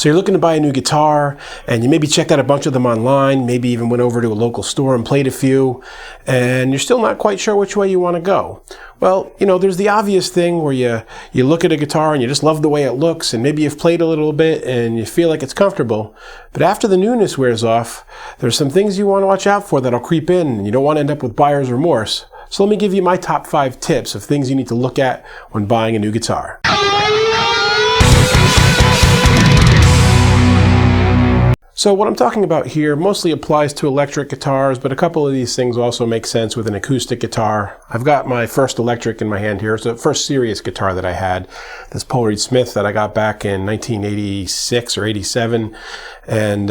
So you're looking to buy a new guitar, and you maybe checked out a bunch of them online, maybe even went over to a local store and played a few, and you're still not quite sure which way you want to go. Well, there's the obvious thing where you look at a guitar and you just love the way it looks, and maybe you've played a little bit and you feel like it's comfortable. But after the newness wears off, there's some things you want to watch out for that'll creep in, and you don't want to end up with buyer's remorse. So let me give you my top 5 tips of things you need to look at when buying a new guitar. So what I'm talking about here mostly applies to electric guitars, but a couple of these things also make sense with an acoustic guitar. I've got my first electric in my hand here. It's the first serious guitar that I had, this Paul Reed Smith that I got back in 1986 or 87. And,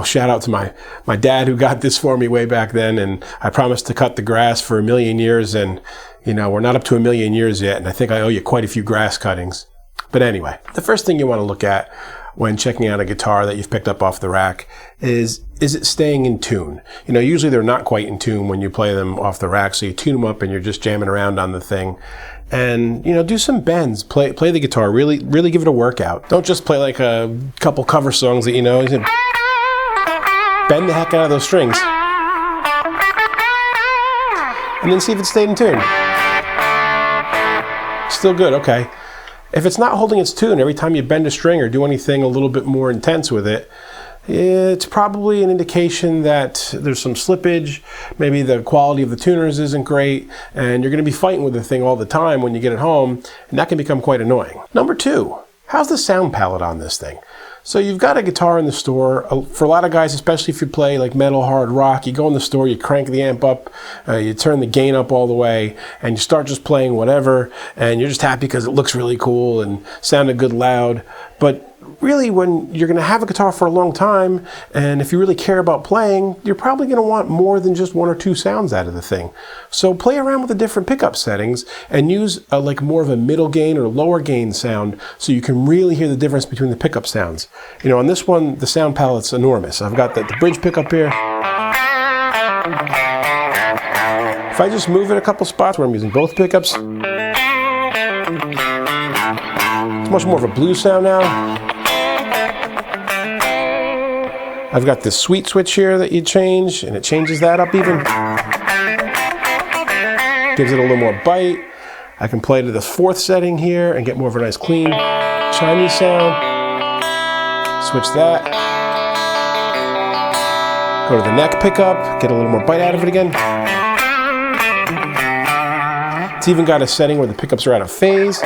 shout out to my dad who got this for me way back then. And I promised to cut the grass for 1,000,000 years. And, we're not up to 1,000,000 years yet. And I think I owe you quite a few grass cuttings. But anyway, the first thing you want to look at when checking out a guitar that you've picked up off the rack is it staying in tune? Usually they're not quite in tune when you play them off the rack, so you tune them up and you're just jamming around on the thing. And, do some bends. Play the guitar. Really, really give it a workout. Don't just play like a couple cover songs that bend the heck out of those strings. And then see if it stayed in tune. Still good, okay. If it's not holding its tune every time you bend a string or do anything a little bit more intense with it, it's probably an indication that there's some slippage. Maybe the quality of the tuners isn't great, and you're going to be fighting with the thing all the time when you get it home, and that can become quite annoying. Number 2, how's the sound palette on this thing? So you've got a guitar in the store. For a lot of guys, especially if you play like metal, hard rock, you go in the store, you crank the amp up, you turn the gain up all the way, and you start just playing whatever, and you're just happy because it looks really cool and sounded good loud. But really, when you're going to have a guitar for a long time, and if you really care about playing, you're probably going to want more than just 1 or 2 sounds out of the thing. So play around with the different pickup settings and use more of a middle gain or lower gain sound so you can really hear the difference between the pickup sounds. On this one, the sound palette's enormous. I've got the bridge pickup here. If I just move it a couple spots where I'm using both pickups, it's much more of a blues sound now. I've got this sweet switch here that you change, and it changes that up even. Gives it a little more bite. I can play to the 4th setting here and get more of a nice clean chimey sound. Switch that. Go to the neck pickup, get a little more bite out of it again. It's even got a setting where the pickups are out of phase.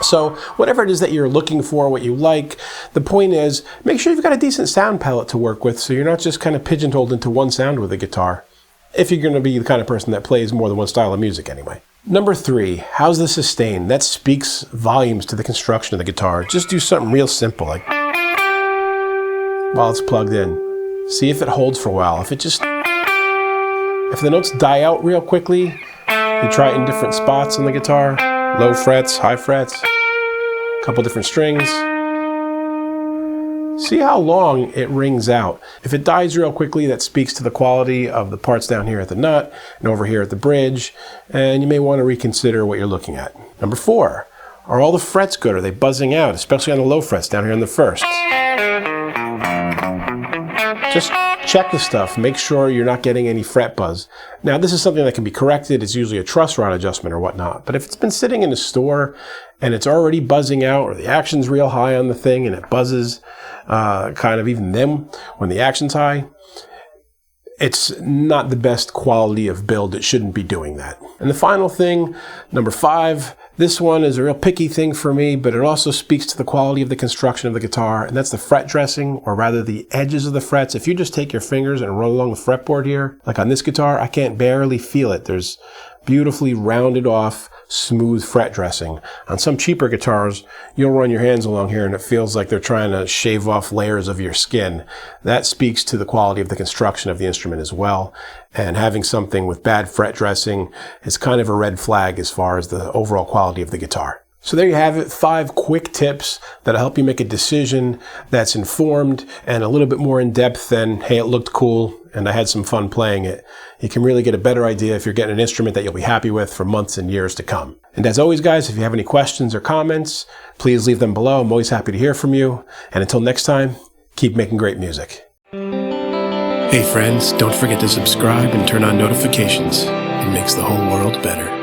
So whatever it is that you're looking for, what you like, the point is, make sure you've got a decent sound palette to work with so you're not just kind of pigeonholed into one sound with a guitar. If you're going to be the kind of person that plays more than one style of music anyway. Number 3, how's the sustain? That speaks volumes to the construction of the guitar. Just do something real simple, like while it's plugged in. See if it holds for a while. If the notes die out real quickly, you try it in different spots on the guitar. Low frets, high frets, a couple different strings. See how long it rings out. If it dies real quickly, that speaks to the quality of the parts down here at the nut and over here at the bridge, and you may want to reconsider what you're looking at. Number 4, are all the frets good? Are they buzzing out, especially on the low frets down here on the first? Just check the stuff. Make sure you're not getting any fret buzz. Now, this is something that can be corrected. It's usually a truss rod adjustment or whatnot. But if it's been sitting in a store and it's already buzzing out, or the action's real high on the thing and it buzzes, kind of even then when the action's high, it's not the best quality of build. It shouldn't be doing that. And the final thing, number 5, this one is a real picky thing for me, but it also speaks to the quality of the construction of the guitar, and that's the fret dressing, or rather the edges of the frets. If you just take your fingers and roll along the fretboard here, like on this guitar, I can't barely feel it. There's beautifully rounded off, smooth fret dressing. On some cheaper guitars, you'll run your hands along here and it feels like they're trying to shave off layers of your skin. That speaks to the quality of the construction of the instrument as well. And having something with bad fret dressing is kind of a red flag as far as the overall quality of the guitar. So there you have it, 5 quick tips that'll help you make a decision that's informed and a little bit more in depth than, hey, it looked cool and I had some fun playing it. You can really get a better idea if you're getting an instrument that you'll be happy with for months and years to come. And as always, guys, if you have any questions or comments, please leave them below. I'm always happy to hear from you. And until next time, keep making great music. Hey friends, don't forget to subscribe and turn on notifications. It makes the whole world better.